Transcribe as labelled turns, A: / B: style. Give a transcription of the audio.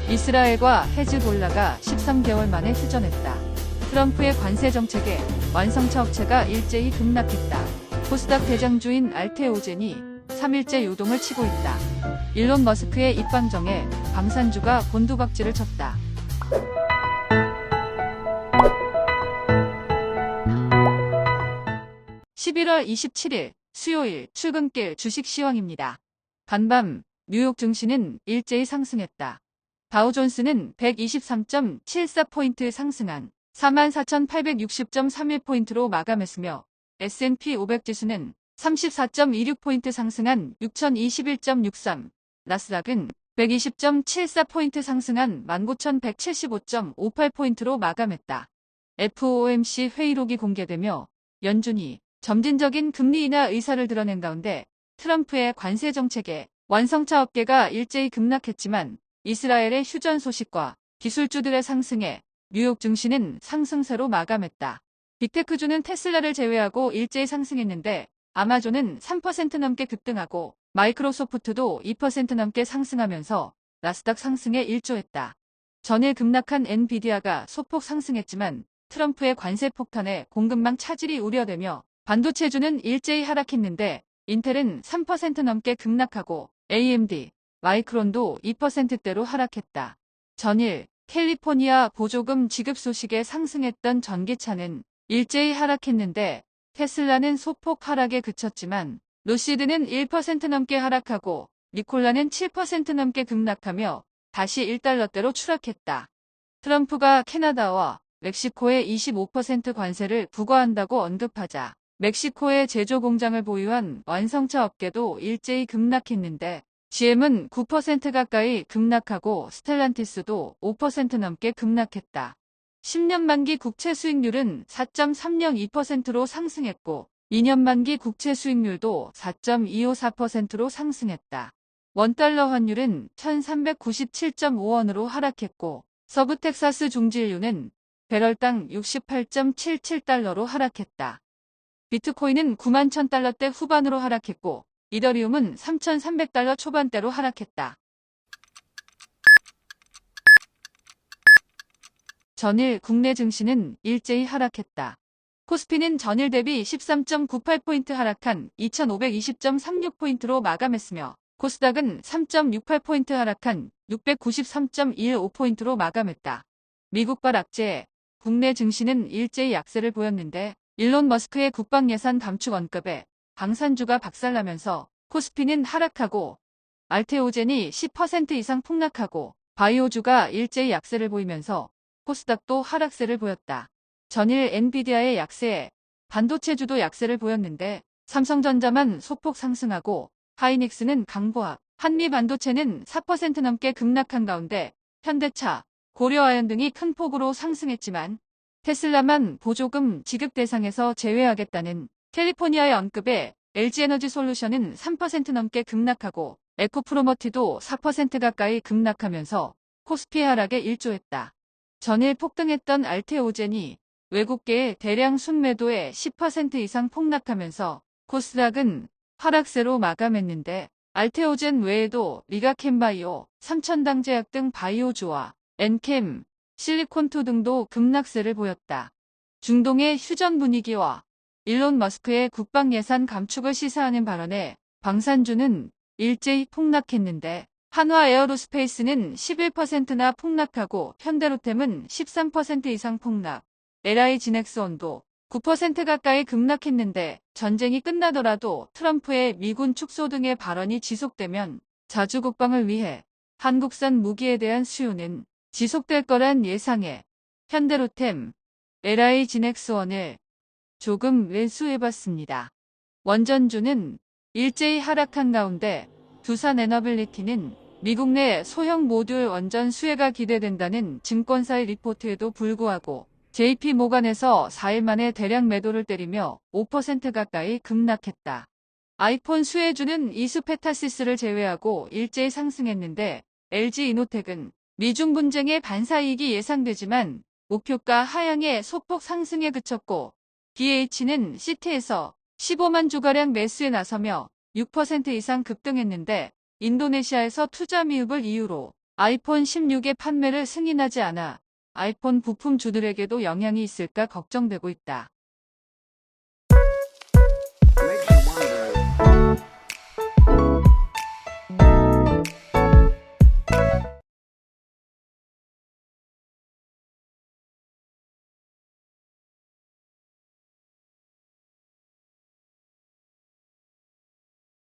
A: 이스라엘과 헤즈볼라가 13개월 만에 휴전했다. 트럼프의 관세 정책에 완성차 업체가 일제히 급락했다. 코스닥 대장주인 알테오젠이 3일째 요동을 치고 있다. 일론 머스크의 입방정에 방산주가 곤두박질을 쳤다. 11월 27일 수요일 출근길 주식 시황입니다. 간밤 뉴욕 증시는 일제히 상승했다. 다우존스는 123.74포인트 상승한 44,860.31포인트로 마감했으며 S&P 500 지수는 34.26포인트 상승한 6,021.63, 나스닥은 120.74포인트 상승한 19,175.58포인트로 마감했다. FOMC 회의록이 공개되며 연준이 점진적인 금리 인하 의사를 드러낸 가운데 트럼프의 관세 정책에 완성차 업계가 일제히 급락했지만 이스라엘의 휴전 소식과 기술주들의 상승에 뉴욕 증시는 상승세로 마감했다. 빅테크주는 테슬라를 제외하고 일제히 상승했는데 아마존은 3% 넘게 급등하고 마이크로소프트도 2% 넘게 상승하면서 나스닥 상승에 일조했다. 전일 급락한 엔비디아가 소폭 상승했지만 트럼프의 관세 폭탄에 공급망 차질이 우려되며 반도체주는 일제히 하락했는데 인텔은 3% 넘게 급락하고 AMD, 마이크론도 2%대로 하락했다. 전일 캘리포니아 보조금 지급 소식에 상승했던 전기차는 일제히 하락했는데 테슬라는 소폭 하락에 그쳤지만 루시드는 1% 넘게 하락하고 니콜라는 7% 넘게 급락하며 다시 1달러대로 추락했다. 트럼프가 캐나다와 멕시코에 25% 관세를 부과한다고 언급하자 멕시코에 제조 공장을 보유한 완성차 업계도 일제히 급락했는데 GM은 9% 가까이 급락하고 스텔란티스도 5% 넘게 급락했다. 10년 만기 국채 수익률은 4.302%로 상승했고 2년 만기 국채 수익률도 4.254%로 상승했다. 원달러 환율은 1397.5원으로 하락했고 서부 텍사스 중진유는 배럴당 68.77달러로 하락했다. 비트코인은 9만 1000달러대 후반으로 하락했고 이더리움은 3300달러 초반대로 하락했다. 전일 국내 증시는 일제히 하락했다. 코스피는 전일 대비 13.98포인트 하락한 2520.36포인트로 마감했으며 코스닥은 3.68포인트 하락한 693.15포인트로 마감했다. 미국발 악재에 국내 증시는 일제히 약세를 보였는데 일론 머스크의 국방 예산 감축 언급에 방산주가 박살나면서 코스피는 하락하고 알테오젠이 10% 이상 폭락하고 바이오주가 일제히 약세를 보이면서 코스닥도 하락세를 보였다. 전일 엔비디아의 약세에 반도체주도 약세를 보였는데 삼성전자만 소폭 상승하고 하이닉스는 강보합, 한미반도체는 4% 넘게 급락한 가운데 현대차, 고려아연 등이 큰 폭으로 상승했지만 테슬라만 보조금 지급 대상에서 제외하겠다는 캘리포니아의 언급에 LG에너지솔루션은 3% 넘게 급락하고 에코프로머티도 4% 가까이 급락하면서 코스피 하락에 일조했다. 전일 폭등했던 알테오젠이 외국계의 대량 순매도에 10% 이상 폭락하면서 코스닥은 하락세로 마감했는데 알테오젠 외에도 리가캠바이오, 삼천당제약 등 바이오주와 엔캠, 실리콘투 등도 급락세를 보였다. 중동의 휴전 분위기와 일론 머스크의 국방 예산 감축을 시사하는 발언에 방산주는 일제히 폭락했는데 한화 에어로스페이스는 11%나 폭락하고 현대로템은 13% 이상 폭락, LI 지넥스원도 9% 가까이 급락했는데 전쟁이 끝나더라도 트럼프의 미군 축소 등의 발언이 지속되면 자주 국방을 위해 한국산 무기에 대한 수요는 지속될 거란 예상에 현대로템, LI 지넥스원을 조금 매수해봤습니다. 원전주는 일제히 하락한 가운데 두산 에너빌리티는 미국 내 소형 모듈 원전 수혜가 기대된다는 증권사의 리포트에도 불구하고 JP 모간에서 4일 만에 대량 매도를 때리며 5% 가까이 급락했다. 아이폰 수혜주는 이수페타시스를 제외하고 일제히 상승했는데 LG 이노텍은 미중 분쟁의 반사이익이 예상되지만 목표가 하향의 소폭 상승에 그쳤고 BH는 시트에서 15만 주가량 매수에 나서며 6% 이상 급등했는데 인도네시아에서 투자 미흡을 이유로 아이폰 16의 판매를 승인하지 않아 아이폰 부품주들에게도 영향이 있을까 걱정되고 있다.